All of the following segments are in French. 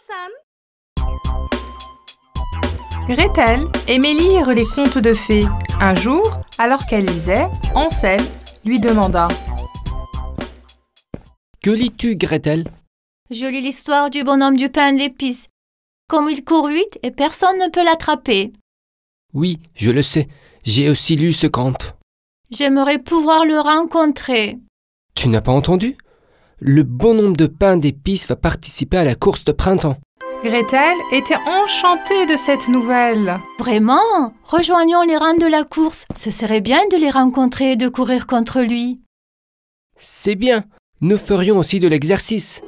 San. Gretel aimait lire les contes de fées. Un jour, alors qu'elle lisait, Hansel lui demanda: Que lis-tu, Gretel? Je lis l'histoire du bonhomme du pain d'épices. Comme il court vite et personne ne peut l'attraper. Oui, je le sais. J'ai aussi lu ce conte. J'aimerais pouvoir le rencontrer. Tu n'as pas entendu? Le bonhomme de pain d'épices va participer à la course de printemps. Gretel était enchantée de cette nouvelle. Vraiment? Rejoignons les rangs de la course. Ce serait bien de les rencontrer et de courir contre lui. C'est bien. Nous ferions aussi de l'exercice.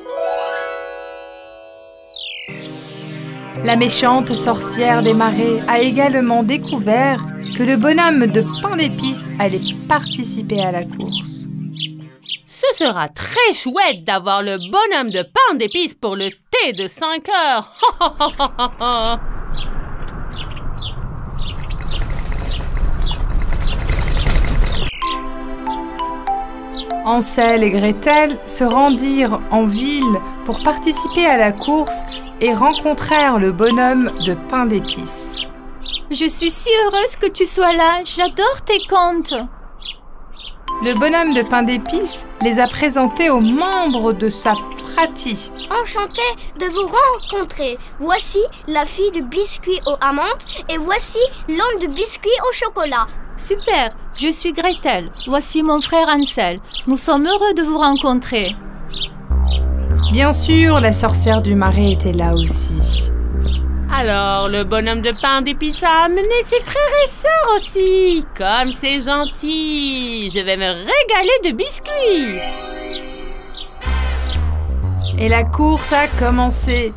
La méchante sorcière des marais a également découvert que le bonhomme de pain d'épices allait participer à la course. Ce sera très chouette d'avoir le bonhomme de pain d'épices pour le thé de 5 heures. Hansel et Gretel se rendirent en ville pour participer à la course et rencontrèrent le bonhomme de pain d'épices. Je suis si heureuse que tu sois là. J'adore tes contes. Le bonhomme de pain d'épices les a présentés aux membres de sa fratrie. Enchantée de vous rencontrer. Voici la fille du biscuit aux amandes et voici l'homme du biscuit au chocolat. Super, je suis Gretel. Voici mon frère Hansel. Nous sommes heureux de vous rencontrer. Bien sûr, la sorcière du marais était là aussi. Alors, le bonhomme de pain d'épices a amené ses frères et sœurs aussi. Comme c'est gentil. Je vais me régaler de biscuits. Et la course a commencé.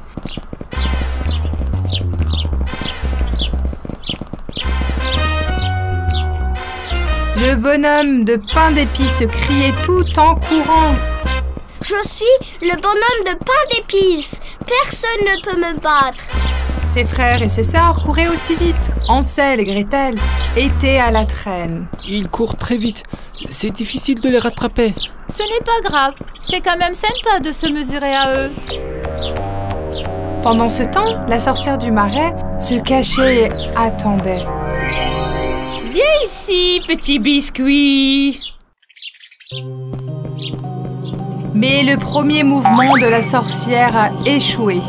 Le bonhomme de pain d'épices criait tout en courant. Je suis le bonhomme de pain d'épices. Personne ne peut me battre. Ses frères et ses sœurs couraient aussi vite. Hansel et Gretel étaient à la traîne. Ils courent très vite. C'est difficile de les rattraper. Ce n'est pas grave. C'est quand même sympa de se mesurer à eux. Pendant ce temps, la sorcière du marais se cachait et attendait. Viens ici, petit biscuit. Mais le premier mouvement de la sorcière a échoué.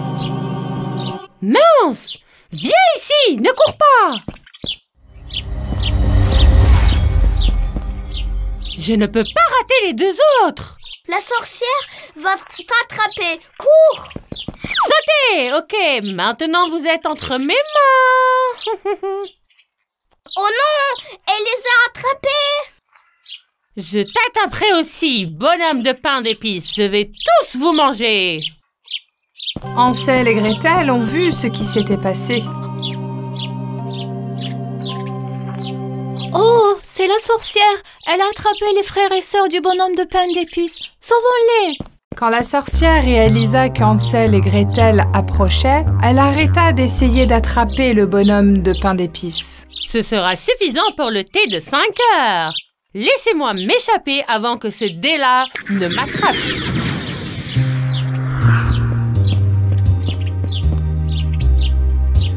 Mince! Viens ici, ne cours pas! Je ne peux pas rater les deux autres! La sorcière va t'attraper. Cours! Sautez! Ok, maintenant vous êtes entre mes mains! Oh non! Elle les a attrapés! Je t'attraperai aussi, bonhomme de pain d'épices. Je vais tous vous manger! Hansel et Gretel ont vu ce qui s'était passé. Oh, c'est la sorcière. Elle a attrapé les frères et sœurs du bonhomme de pain d'épices. Sauvons-les! Quand la sorcière réalisa qu'Hansel et Gretel approchaient, elle arrêta d'essayer d'attraper le bonhomme de pain d'épices. Ce sera suffisant pour le thé de 5 heures. Laissez-moi m'échapper avant que ce dé-là ne m'attrape.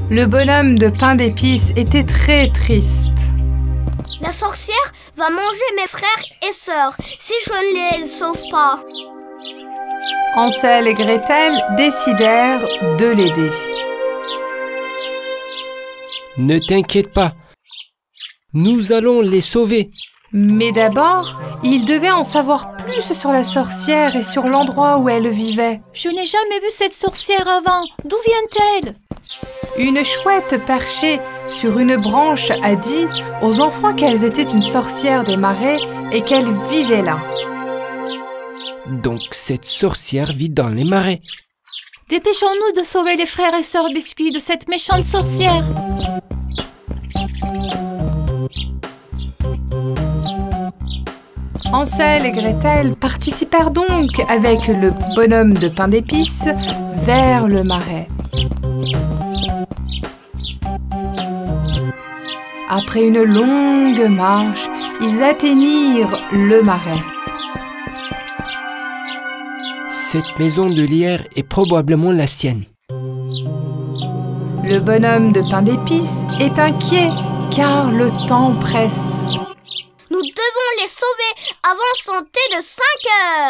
Le bonhomme de pain d'épices était très triste. La sorcière va manger mes frères et sœurs si je ne les sauve pas. Hansel et Gretel décidèrent de l'aider. Ne t'inquiète pas. Nous allons les sauver. Mais d'abord, ils devaient en savoir plus sur la sorcière et sur l'endroit où elle vivait. Je n'ai jamais vu cette sorcière avant. D'où vient-elle? Une chouette perchée sur une branche a dit aux enfants qu'elles étaient une sorcière des marais et qu'elle vivait là. Donc cette sorcière vit dans les marais. Dépêchons-nous de sauver les frères et sœurs biscuits de cette méchante sorcière. Hansel et Gretel participèrent donc avec le bonhomme de pain d'épices vers le marais. Après une longue marche, ils atteignirent le marais. Cette maison de lierre est probablement la sienne. Le bonhomme de pain d'épices est inquiet car le temps presse. Nous devons les sauver avant son thé de 5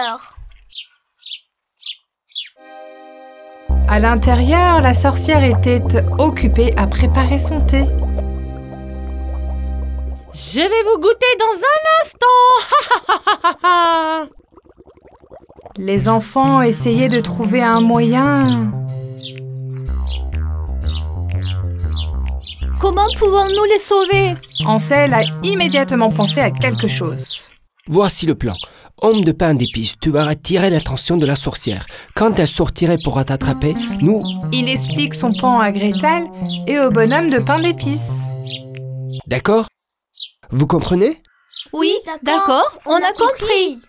heures. À l'intérieur, la sorcière était occupée à préparer son thé. Je vais vous goûter dans un instant. Les enfants essayaient de trouver un moyen. Comment pouvons-nous les sauver? Ansel a immédiatement pensé à quelque chose. Voici le plan. Homme de pain d'épices, tu vas attirer l'attention de la sorcière. Quand elle sortirait pour t'attraper, nous... Il explique son plan à Gretel et au bonhomme de pain d'épices. D'accord? Vous comprenez? Oui, d'accord, on a compris.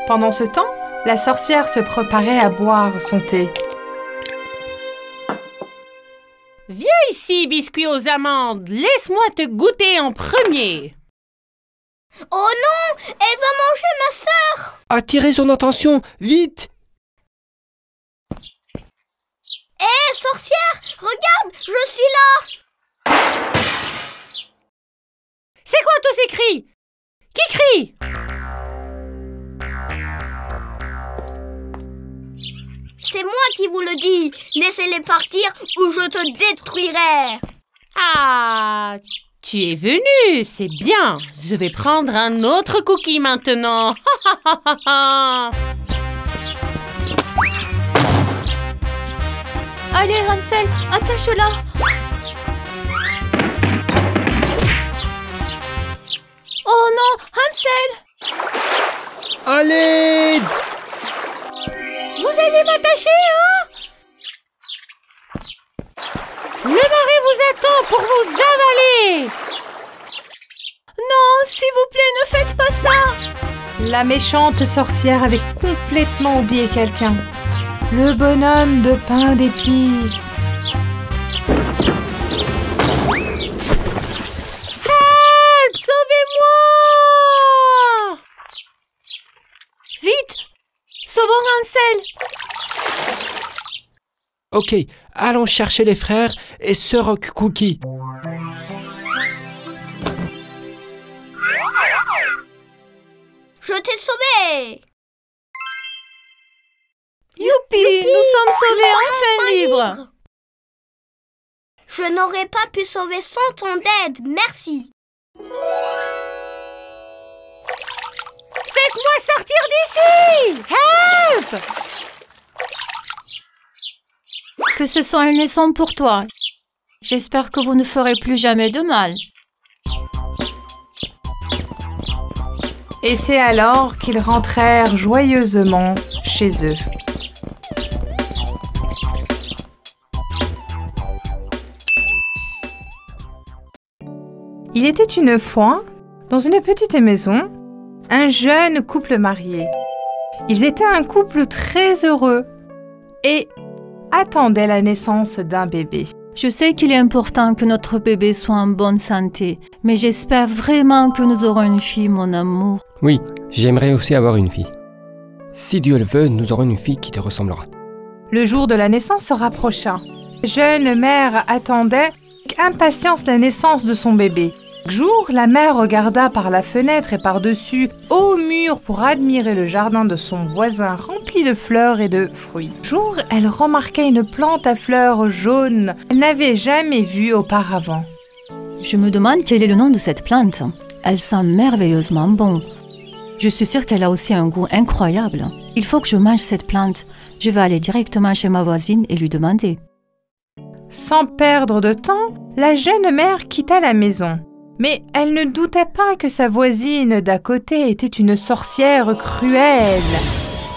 Pendant ce temps, la sorcière se préparait à boire son thé. Viens ici, biscuit aux amandes. Laisse-moi te goûter en premier. Oh non, elle va manger ma sœur. Attirez son attention, vite! Hé, sorcière, regarde, je suis là. C'est quoi tous ces cris? Qui crie? C'est moi qui vous le dis. Laissez-les partir ou je te détruirai. Ah, tu es venu, c'est bien. Je vais prendre un autre cookie maintenant. Allez, Hansel, attache-la. Oh non, Hansel! Allez! Vous allez m'attacher, hein? Le marais vous attend pour vous avaler. Non, s'il vous plaît, ne faites pas ça! La méchante sorcière avait complètement oublié quelqu'un. Le bonhomme de pain d'épices. Help! Sauvez-moi! Vite! Sauvons Hansel! Ok, allons chercher les frères et sœur Cookie. Je t'ai sauvé. Youpi! Nous sommes sauvés, enfin libres! Je n'aurais pas pu sauver sans ton aide, merci. Faites-moi sortir d'ici! Help! Que ce soit une leçon pour toi. J'espère que vous ne ferez plus jamais de mal. Et c'est alors qu'ils rentrèrent joyeusement chez eux. Il était une fois, dans une petite maison, un jeune couple marié. Ils étaient un couple très heureux et attendaient la naissance d'un bébé. Je sais qu'il est important que notre bébé soit en bonne santé, mais j'espère vraiment que nous aurons une fille, mon amour. Oui, j'aimerais aussi avoir une fille. Si Dieu le veut, nous aurons une fille qui te ressemblera. Le jour de la naissance se rapprocha. La jeune mère attendait avec impatience la naissance de son bébé. Chaque jour, la mère regarda par la fenêtre et par-dessus au mur pour admirer le jardin de son voisin rempli de fleurs et de fruits. Un jour, elle remarqua une plante à fleurs jaunes qu'elle n'avait jamais vue auparavant. Je me demande quel est le nom de cette plante. Elle sent merveilleusement bon. Je suis sûre qu'elle a aussi un goût incroyable. Il faut que je mange cette plante. Je vais aller directement chez ma voisine et lui demander. Sans perdre de temps, la jeune mère quitta la maison. Mais elle ne doutait pas que sa voisine d'à côté était une sorcière cruelle.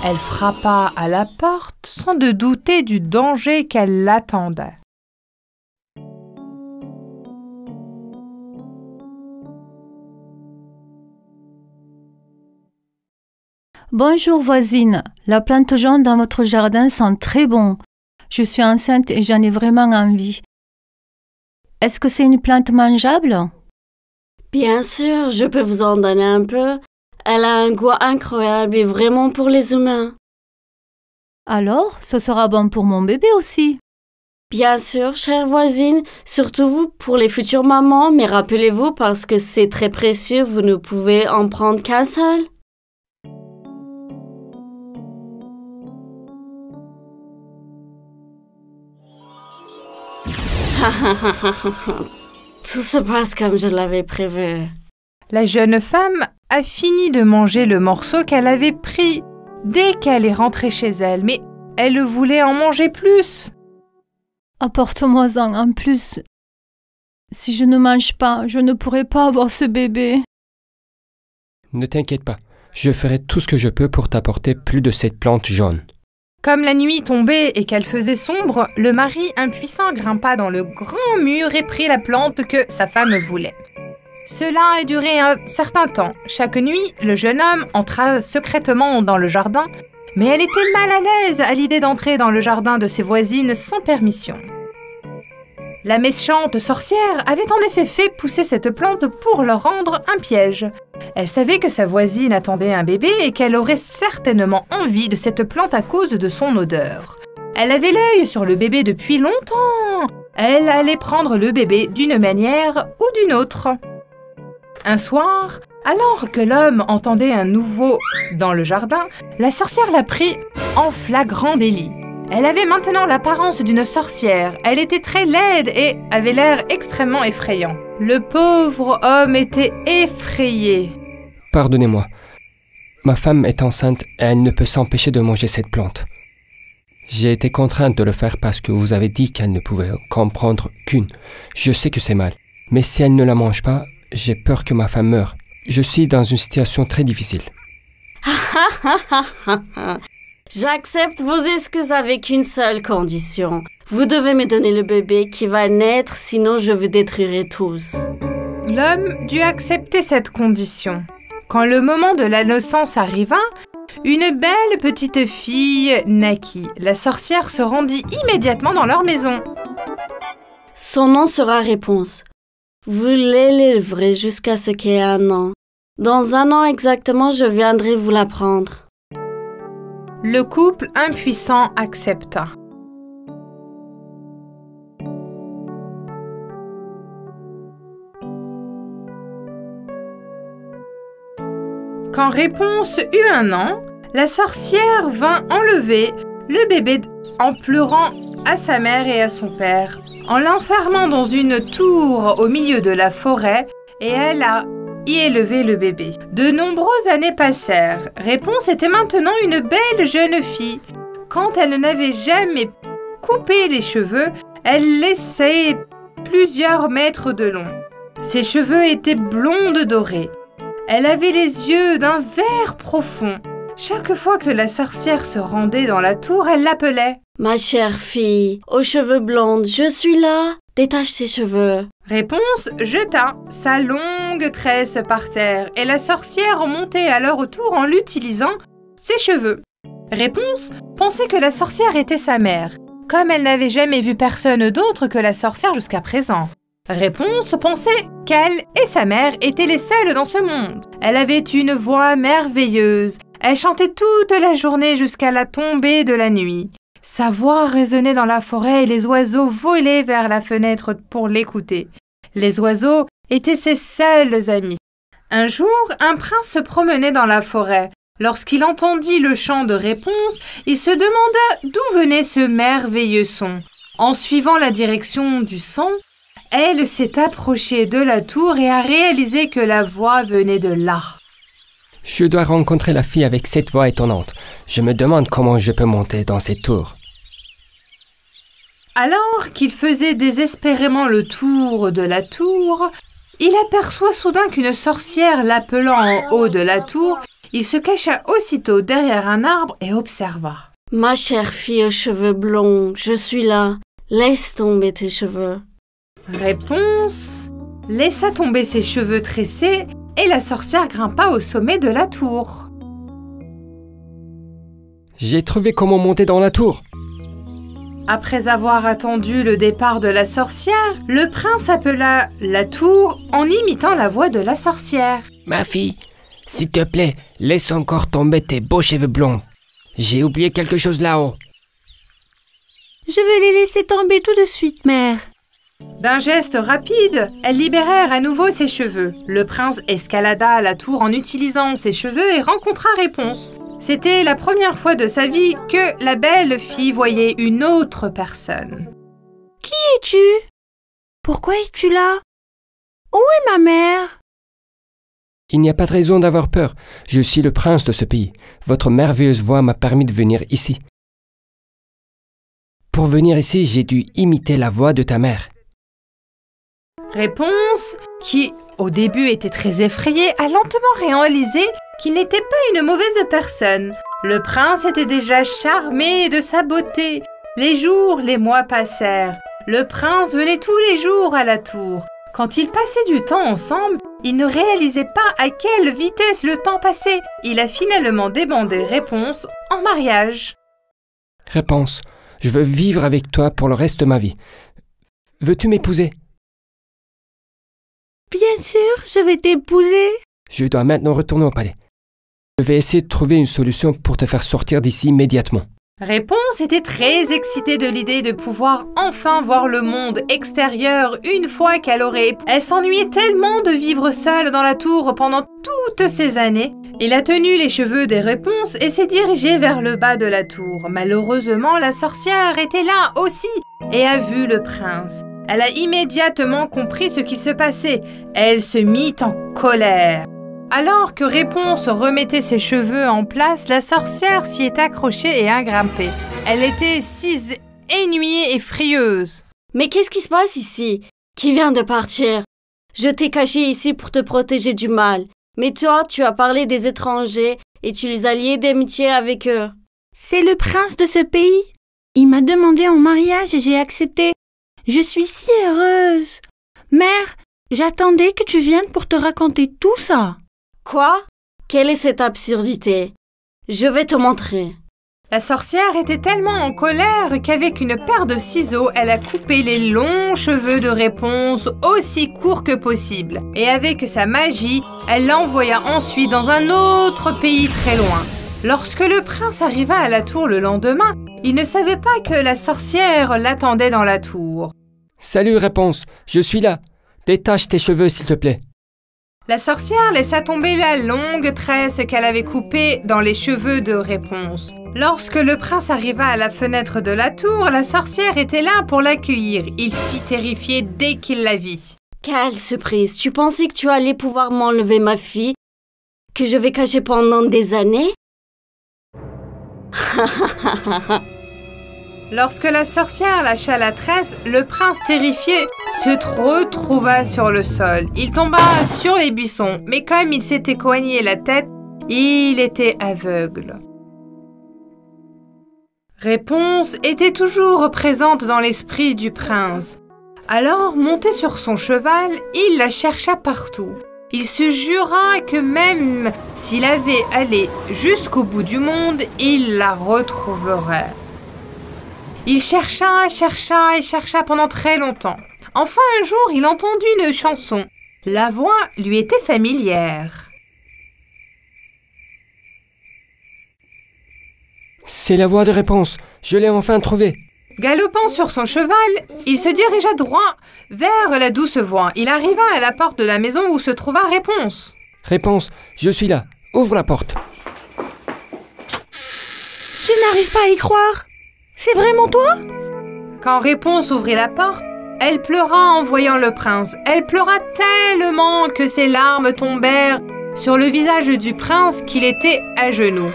Elle frappa à la porte sans de douter du danger qu'elle l'attendait. Bonjour voisine, la plante jaune dans votre jardin sent très bon. Je suis enceinte et j'en ai vraiment envie. Est-ce que c'est une plante mangeable? Bien sûr, je peux vous en donner un peu. Elle a un goût incroyable et vraiment pour les humains. Alors, ce sera bon pour mon bébé aussi. Bien sûr, chère voisine, surtout vous pour les futures mamans, mais rappelez-vous, parce que c'est très précieux, vous ne pouvez en prendre qu'un seul. Tout se passe comme je l'avais prévu. La jeune femme a fini de manger le morceau qu'elle avait pris dès qu'elle est rentrée chez elle, mais elle voulait en manger plus. Apporte-moi-en un plus. Si je ne mange pas, je ne pourrai pas avoir ce bébé. Ne t'inquiète pas, je ferai tout ce que je peux pour t'apporter plus de cette plante jaune. Comme la nuit tombait et qu'elle faisait sombre, le mari impuissant grimpa dans le grand mur et prit la plante que sa femme voulait. Cela a duré un certain temps. Chaque nuit, le jeune homme entra secrètement dans le jardin, mais elle était mal à l'aise à l'idée d'entrer dans le jardin de ses voisines sans permission. La méchante sorcière avait en effet fait pousser cette plante pour leur rendre un piège. Elle savait que sa voisine attendait un bébé et qu'elle aurait certainement envie de cette plante à cause de son odeur. Elle avait l'œil sur le bébé depuis longtemps. Elle allait prendre le bébé d'une manière ou d'une autre. Un soir, alors que l'homme entendait un nouveau dans le jardin, la sorcière l'a pris en flagrant délit. Elle avait maintenant l'apparence d'une sorcière. Elle était très laide et avait l'air extrêmement effrayant. Le pauvre homme était effrayé. Pardonnez-moi. Ma femme est enceinte et elle ne peut s'empêcher de manger cette plante. J'ai été contrainte de le faire parce que vous avez dit qu'elle ne pouvait qu'en prendre qu'une. Je sais que c'est mal. Mais si elle ne la mange pas, j'ai peur que ma femme meure. Je suis dans une situation très difficile. J'accepte vos excuses avec une seule condition. Vous devez me donner le bébé qui va naître, sinon je vous détruirai tous. L'homme dut accepter cette condition. Quand le moment de la naissance arriva, une belle petite fille naquit. La sorcière se rendit immédiatement dans leur maison. Son nom sera Réponse. Vous l'élèverez jusqu'à ce qu'il ait 1 an. Dans 1 an exactement, je viendrai vous la prendre. Le couple impuissant accepta. Quand Réponse eut 1 an, la sorcière vint enlever le bébé en pleurant à sa mère et à son père, en l'enfermant dans une tour au milieu de la forêt, et elle a y élevé le bébé. De nombreuses années passèrent. Réponse était maintenant une belle jeune fille. Quand elle n'avait jamais coupé les cheveux, elle laissait plusieurs mètres de long. Ses cheveux étaient blondes dorés. Elle avait les yeux d'un vert profond. Chaque fois que la sorcière se rendait dans la tour, elle l'appelait. « Ma chère fille, aux cheveux blondes, je suis là. Détache ses cheveux. » Réponse jeta sa longue tresse par terre et la sorcière montait à leur tour en l'utilisant ses cheveux. Réponse pensait que la sorcière était sa mère, comme elle n'avait jamais vu personne d'autre que la sorcière jusqu'à présent. Réponse pensait qu'elle et sa mère étaient les seules dans ce monde. Elle avait une voix merveilleuse. Elle chantait toute la journée jusqu'à la tombée de la nuit. Sa voix résonnait dans la forêt et les oiseaux volaient vers la fenêtre pour l'écouter. Les oiseaux étaient ses seuls amis. Un jour, un prince se promenait dans la forêt. Lorsqu'il entendit le chant de Réponse, il se demanda d'où venait ce merveilleux son. En suivant la direction du son, elle s'est approchée de la tour et a réalisé que la voix venait de là. Je dois rencontrer la fille avec cette voix étonnante. Je me demande comment je peux monter dans cette tour. Alors qu'il faisait désespérément le tour de la tour, il aperçoit soudain qu'une sorcière l'appelant en haut de la tour. Il se cacha aussitôt derrière un arbre et observa. « Ma chère fille aux cheveux blonds, je suis là. Laisse tomber tes cheveux. » Réponse laissa tomber ses cheveux tressés et la sorcière grimpa au sommet de la tour. J'ai trouvé comment monter dans la tour. Après avoir attendu le départ de la sorcière, le prince appela la tour en imitant la voix de la sorcière. Ma fille, s'il te plaît, laisse encore tomber tes beaux cheveux blonds. J'ai oublié quelque chose là-haut. Je vais les laisser tomber tout de suite, mère. D'un geste rapide, elles libérèrent à nouveau ses cheveux. Le prince escalada la tour en utilisant ses cheveux et rencontra Réponse. C'était la première fois de sa vie que la belle fille voyait une autre personne. Qui es-tu? Pourquoi es-tu là? Où est ma mère? Il n'y a pas de raison d'avoir peur. Je suis le prince de ce pays. Votre merveilleuse voix m'a permis de venir ici. Pour venir ici, j'ai dû imiter la voix de ta mère. Réponse, qui au début était très effrayée, a lentement réalisé qu'il n'était pas une mauvaise personne. Le prince était déjà charmé de sa beauté. Les jours, les mois passèrent. Le prince venait tous les jours à la tour. Quand ils passaient du temps ensemble, il ne réalisait pas à quelle vitesse le temps passait. Il a finalement demandé Réponse en mariage. Réponse, je veux vivre avec toi pour le reste de ma vie. Veux-tu m'épouser? Bien sûr, je vais t'épouser. Je dois maintenant retourner au palais. Je vais essayer de trouver une solution pour te faire sortir d'ici immédiatement. Réponse était très excitée de l'idée de pouvoir enfin voir le monde extérieur une fois qu'elle aurait... Elle s'ennuyait tellement de vivre seule dans la tour pendant toutes ces années. Il a tenu les cheveux des Réponses et s'est dirigé vers le bas de la tour. Malheureusement, la sorcière était là aussi et a vu le prince. Elle a immédiatement compris ce qui se passait. Elle se mit en colère. Alors que Réponse remettait ses cheveux en place, la sorcière s'y est accrochée et a grimpé. Elle était si ennuyée et frieuse. Mais qu'est-ce qui se passe ici? Qui vient de partir? Je t'ai caché ici pour te protéger du mal. Mais toi, tu as parlé des étrangers et tu les as liés d'amitié avec eux. C'est le prince de ce pays. Il m'a demandé en mariage et j'ai accepté. Je suis si heureuse. Mère, j'attendais que tu viennes pour te raconter tout ça. Quoi? Quelle est cette absurdité? Je vais te montrer. La sorcière était tellement en colère qu'avec une paire de ciseaux, elle a coupé les longs cheveux de Réponse aussi courts que possible. Et avec sa magie, elle l'envoya ensuite dans un autre pays très loin. Lorsque le prince arriva à la tour le lendemain, il ne savait pas que la sorcière l'attendait dans la tour. Salut Réponse, je suis là. Détache tes cheveux s'il te plaît. La sorcière laissa tomber la longue tresse qu'elle avait coupée dans les cheveux de Réponse. Lorsque le prince arriva à la fenêtre de la tour, la sorcière était là pour l'accueillir. Il fut terrifié dès qu'il la vit. Quelle surprise! Tu pensais que tu allais pouvoir m'enlever ma fille, que je vais cacher pendant des années? Lorsque la sorcière lâcha la tresse, le prince terrifié se retrouva sur le sol. Il tomba sur les buissons, mais comme il s'était coigné la tête, il était aveugle. Réponse était toujours présente dans l'esprit du prince. Alors, monté sur son cheval, il la chercha partout. Il se jura que même s'il avait allé jusqu'au bout du monde, il la retrouverait. Il chercha pendant très longtemps. Enfin, un jour, il entendit une chanson. La voix lui était familière. C'est la voix de Réponse. Je l'ai enfin trouvée. Galopant sur son cheval, il se dirigea droit vers la douce voix. Il arriva à la porte de la maison où se trouva Réponse. Réponse, je suis là. Ouvre la porte. Je n'arrive pas à y croire. C'est vraiment toi? Quand Réponse ouvrit la porte, elle pleura en voyant le prince. Elle pleura tellement que ses larmes tombèrent sur le visage du prince qu'il était à genoux.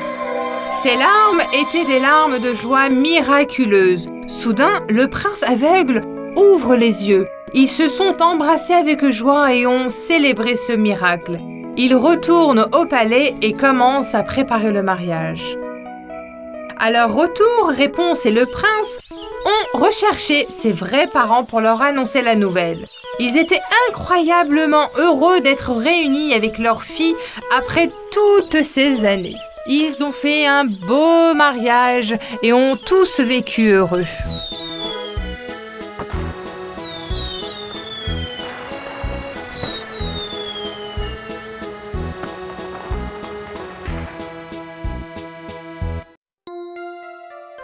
Ces larmes étaient des larmes de joie miraculeuse. Soudain, le prince aveugle ouvre les yeux. Ils se sont embrassés avec joie et ont célébré ce miracle. Ils retournent au palais et commencent à préparer le mariage. À leur retour, Réponse et le prince ont recherché ses vrais parents pour leur annoncer la nouvelle. Ils étaient incroyablement heureux d'être réunis avec leur fille après toutes ces années. Ils ont fait un beau mariage et ont tous vécu heureux.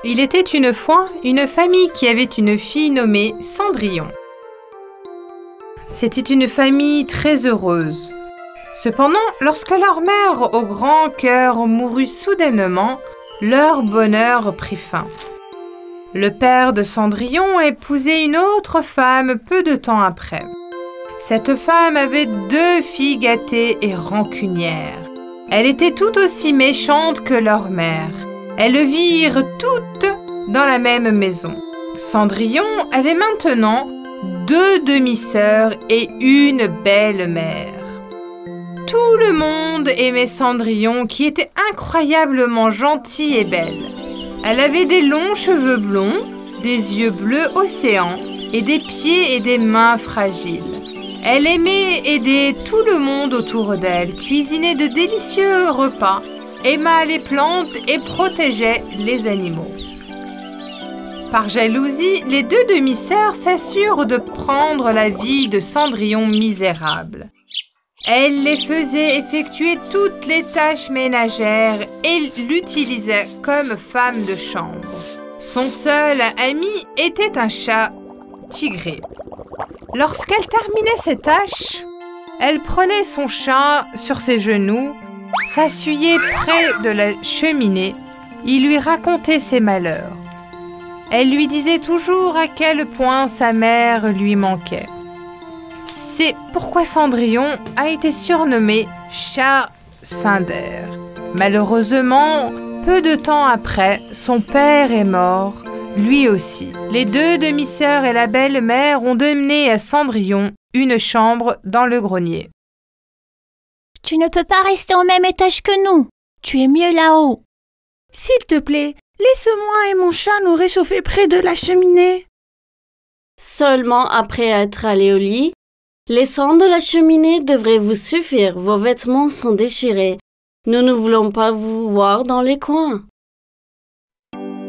Il était une fois une famille qui avait une fille nommée Cendrillon. C'était une famille très heureuse. Cependant, lorsque leur mère au grand cœur mourut soudainement, leur bonheur prit fin. Le père de Cendrillon épousait une autre femme peu de temps après. Cette femme avait 2 filles gâtées et rancunières. Elle était tout aussi méchante que leur mère. Elles virent toutes dans la même maison. Cendrillon avait maintenant 2 demi-sœurs et une belle-mère. Tout le monde aimait Cendrillon qui était incroyablement gentille et belle. Elle avait des longs cheveux blonds, des yeux bleus océan et des pieds et des mains fragiles. Elle aimait aider tout le monde autour d'elle, cuisinait de délicieux repas, aima les plantes et protégeait les animaux. Par jalousie, les 2 demi-sœurs s'assurent de prendre la vie de Cendrillon misérable. Elle les faisait effectuer toutes les tâches ménagères et l'utilisait comme femme de chambre. Son seul ami était un chat tigré. Lorsqu'elle terminait ses tâches, elle prenait son chat sur ses genoux, s'asseyait près de la cheminée, il lui racontait ses malheurs. Elle lui disait toujours à quel point sa mère lui manquait. C'est pourquoi Cendrillon a été surnommé Chat Cinder. Malheureusement, peu de temps après, son père est mort, lui aussi. Les 2 demi-sœurs et la belle-mère ont donné à Cendrillon une chambre dans le grenier. Tu ne peux pas rester au même étage que nous. Tu es mieux là-haut. S'il te plaît, laisse-moi et mon chat nous réchauffer près de la cheminée. Seulement après être allé au lit, les cendres de la cheminée devraient vous suffire. Vos vêtements sont déchirés. Nous ne voulons pas vous voir dans les coins.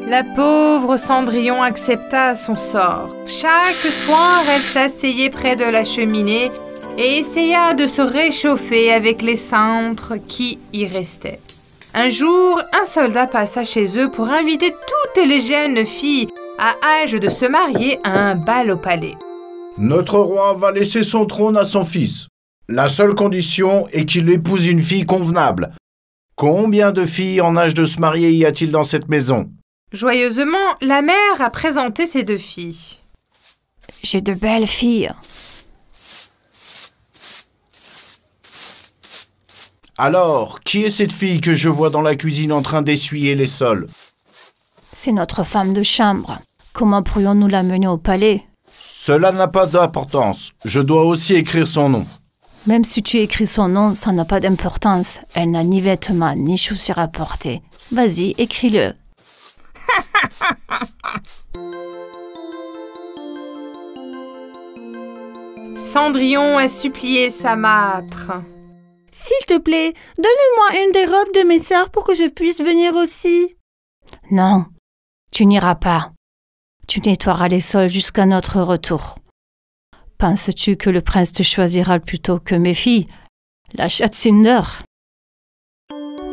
La pauvre Cendrillon accepta son sort. Chaque soir, elle s'asseyait près de la cheminée et essaya de se réchauffer avec les cendres qui y restaient. Un jour, un soldat passa chez eux pour inviter toutes les jeunes filles à âge de se marier à un bal au palais. Notre roi va laisser son trône à son fils. La seule condition est qu'il épouse une fille convenable. Combien de filles en âge de se marier y a-t-il dans cette maison ? Joyeusement, la mère a présenté ses 2 filles. J'ai de belles filles. Alors, qui est cette fille que je vois dans la cuisine en train d'essuyer les sols ? C'est notre femme de chambre. Comment pourrions-nous la mener au palais ? Cela n'a pas d'importance. Je dois aussi écrire son nom. Même si tu écris son nom, ça n'a pas d'importance. Elle n'a ni vêtements, ni chaussures à porter. Vas-y, écris-le. Cendrillon a supplié sa mâtre. S'il te plaît, donne-moi une des robes de mes sœurs pour que je puisse venir aussi. Non, tu n'iras pas. Tu nettoieras les sols jusqu'à notre retour. Penses-tu que le prince te choisira plutôt que mes filles, la chatte Cinder ?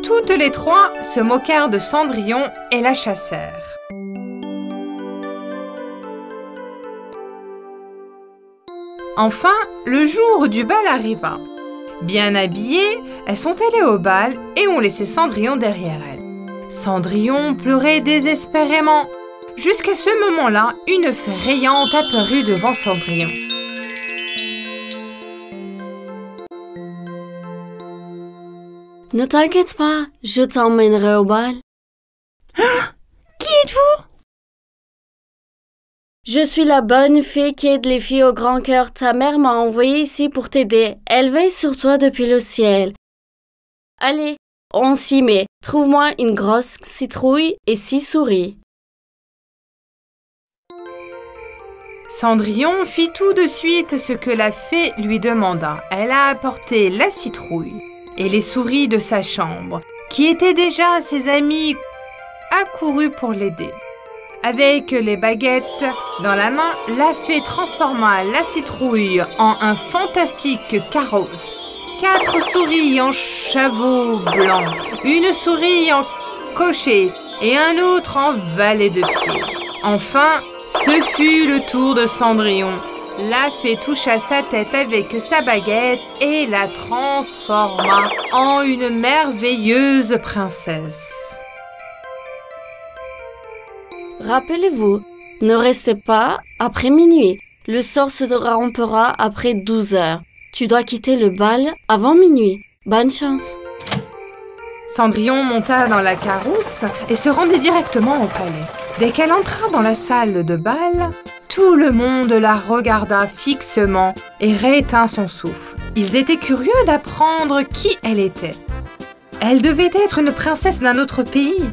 Toutes les 3 se moquèrent de Cendrillon et la chassèrent. Enfin, le jour du bal arriva. Bien habillées, elles sont allées au bal et ont laissé Cendrillon derrière elles. Cendrillon pleurait désespérément. Jusqu'à ce moment-là, une fée rayante apparut devant Cendrillon. Ne t'inquiète pas, je t'emmènerai au bal. Qui êtes-vous ? Je suis la bonne fée qui aide les filles au grand cœur. Ta mère m'a envoyée ici pour t'aider. Elle veille sur toi depuis le ciel. Allez, on s'y met. Trouve-moi une grosse citrouille et 6 souris. Cendrillon fit tout de suite ce que la fée lui demanda. Elle a apporté la citrouille et les souris de sa chambre, qui étaient déjà ses amis accourus pour l'aider. Avec les baguettes dans la main, la fée transforma la citrouille en un fantastique carrosse. 4 souris en chevaux blancs, une souris en cocher et un autre en valet de pied. Enfin, ce fut le tour de Cendrillon. La fée toucha sa tête avec sa baguette et la transforma en une merveilleuse princesse. Rappelez-vous, ne restez pas après minuit. Le sort se rompera après 12 heures. Tu dois quitter le bal avant minuit. Bonne chance. Cendrillon monta dans la carrosse et se rendit directement au palais. Dès qu'elle entra dans la salle de bal, tout le monde la regarda fixement et rétint son souffle. Ils étaient curieux d'apprendre qui elle était. Elle devait être une princesse d'un autre pays.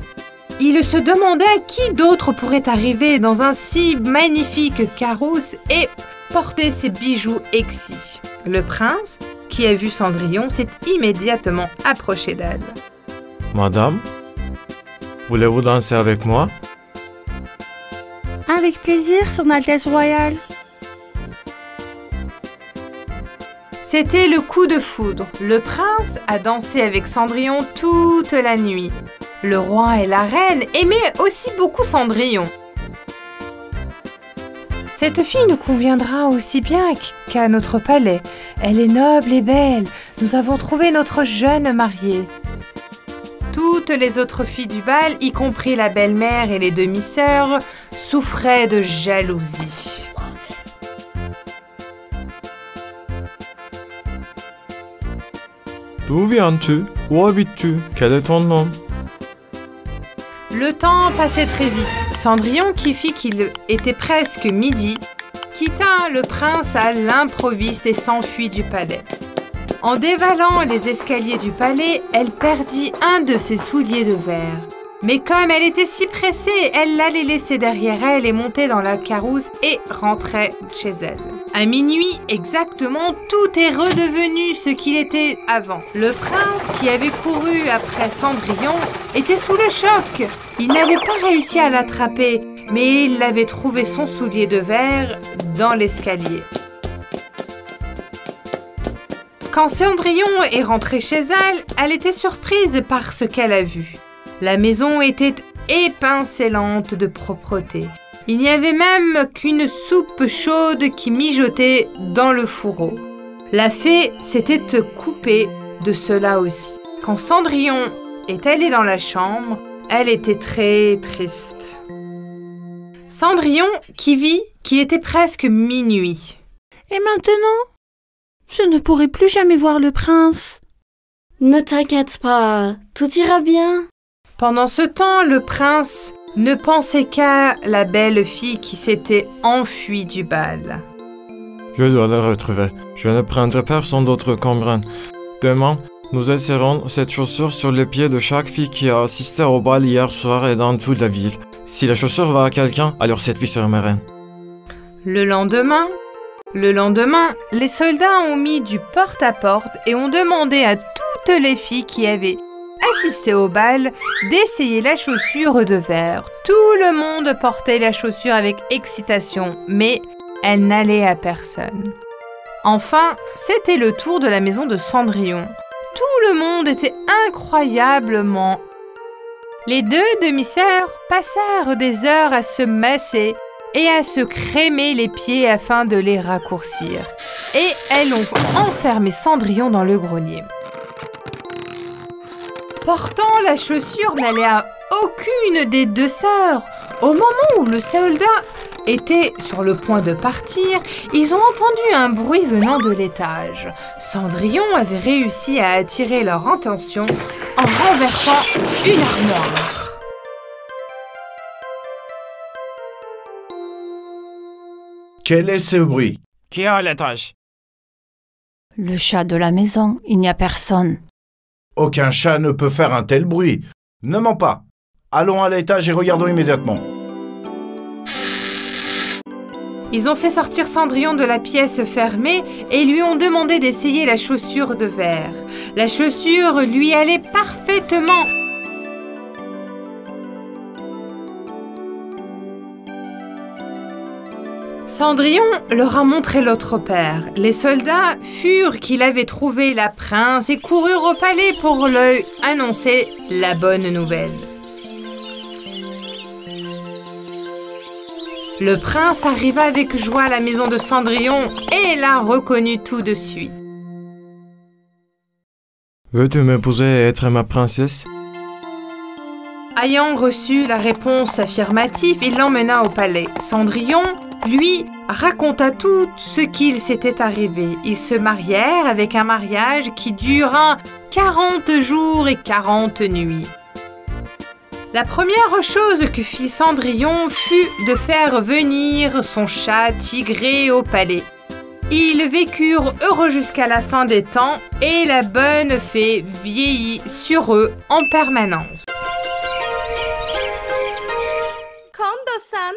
Ils se demandaient qui d'autre pourrait arriver dans un si magnifique carrosse et porter ses bijoux exquis. Le prince, qui a vu Cendrillon, s'est immédiatement approché d'elle. Madame, voulez-vous danser avec moi? Avec plaisir, Son Altesse royale. C'était le coup de foudre. Le prince a dansé avec Cendrillon toute la nuit. Le roi et la reine aimaient aussi beaucoup Cendrillon. Cette fille nous conviendra aussi bien qu'à notre palais. Elle est noble et belle. Nous avons trouvé notre jeune mariée. Toutes les autres filles du bal, y compris la belle-mère et les demi-sœurs, souffraient de jalousie. D'où viens-tu? Où habites-tu? Quel est ton nom? Le temps passait très vite. Cendrillon, qui fit qu'il était presque midi, quitta le prince à l'improviste et s'enfuit du palais. En dévalant les escaliers du palais, elle perdit un de ses souliers de verre. Mais comme elle était si pressée, elle l'allait laisser derrière elle et monter dans la carrosse et rentrait chez elle. À minuit exactement, tout est redevenu ce qu'il était avant. Le prince, qui avait couru après Cendrillon, était sous le choc. Il n'avait pas réussi à l'attraper, mais il avait trouvé son soulier de verre dans l'escalier. Quand Cendrillon est rentrée chez elle, elle était surprise par ce qu'elle a vu. La maison était étincelante de propreté. Il n'y avait même qu'une soupe chaude qui mijotait dans le fourreau. La fée s'était coupée de cela aussi. Quand Cendrillon est allée dans la chambre, elle était très triste. Cendrillon qui vit qu'il était presque minuit. Et maintenant, je ne pourrai plus jamais voir le prince. Ne t'inquiète pas, tout ira bien. Pendant ce temps, le prince ne pensait qu'à la belle fille qui s'était enfuie du bal. Je dois la retrouver. Je ne prendrai personne d'autre comme reine. Demain, nous essaierons cette chaussure sur les pieds de chaque fille qui a assisté au bal hier soir et dans toute la ville. Si la chaussure va à quelqu'un, alors cette fille sera ma reine. Le lendemain, les soldats ont mis du porte-à-porte et ont demandé à toutes les filles qui avaient assisté au bal d'essayer la chaussure de verre. Tout le monde portait la chaussure avec excitation, mais elle n'allait à personne. Enfin, c'était le tour de la maison de Cendrillon. Tout le monde était incroyablement. Les deux demi-sœurs passèrent des heures à se masser et à se crémer les pieds afin de les raccourcir. Et elles ont enfermé Cendrillon dans le grenier. Portant la chaussure n'allait à aucune des deux sœurs. Au moment où le soldat était sur le point de partir, ils ont entendu un bruit venant de l'étage. Cendrillon avait réussi à attirer leur attention en renversant une armoire. Quel est ce bruit? Qui est à l'étage? Le chat de la maison, il n'y a personne. Aucun chat ne peut faire un tel bruit. Ne mens pas. Allons à l'étage et regardons immédiatement. Ils ont fait sortir Cendrillon de la pièce fermée et lui ont demandé d'essayer la chaussure de verre. La chaussure lui allait parfaitement. Cendrillon leur a montré l'autre père. Les soldats furent qu'il avait trouvé la princesse et coururent au palais pour lui annoncer la bonne nouvelle. Le prince arriva avec joie à la maison de Cendrillon et la reconnut tout de suite. Veux-tu m'épouser et être ma princesse? Ayant reçu la réponse affirmative, il l'emmena au palais. Cendrillon, lui, raconta tout ce qu'il s'était arrivé. Ils se marièrent avec un mariage qui dura 40 jours et 40 nuits. La première chose que fit Cendrillon fut de faire venir son chat Tigré au palais. Ils vécurent heureux jusqu'à la fin des temps et la bonne fée vieillit sur eux en permanence. Kondo-san,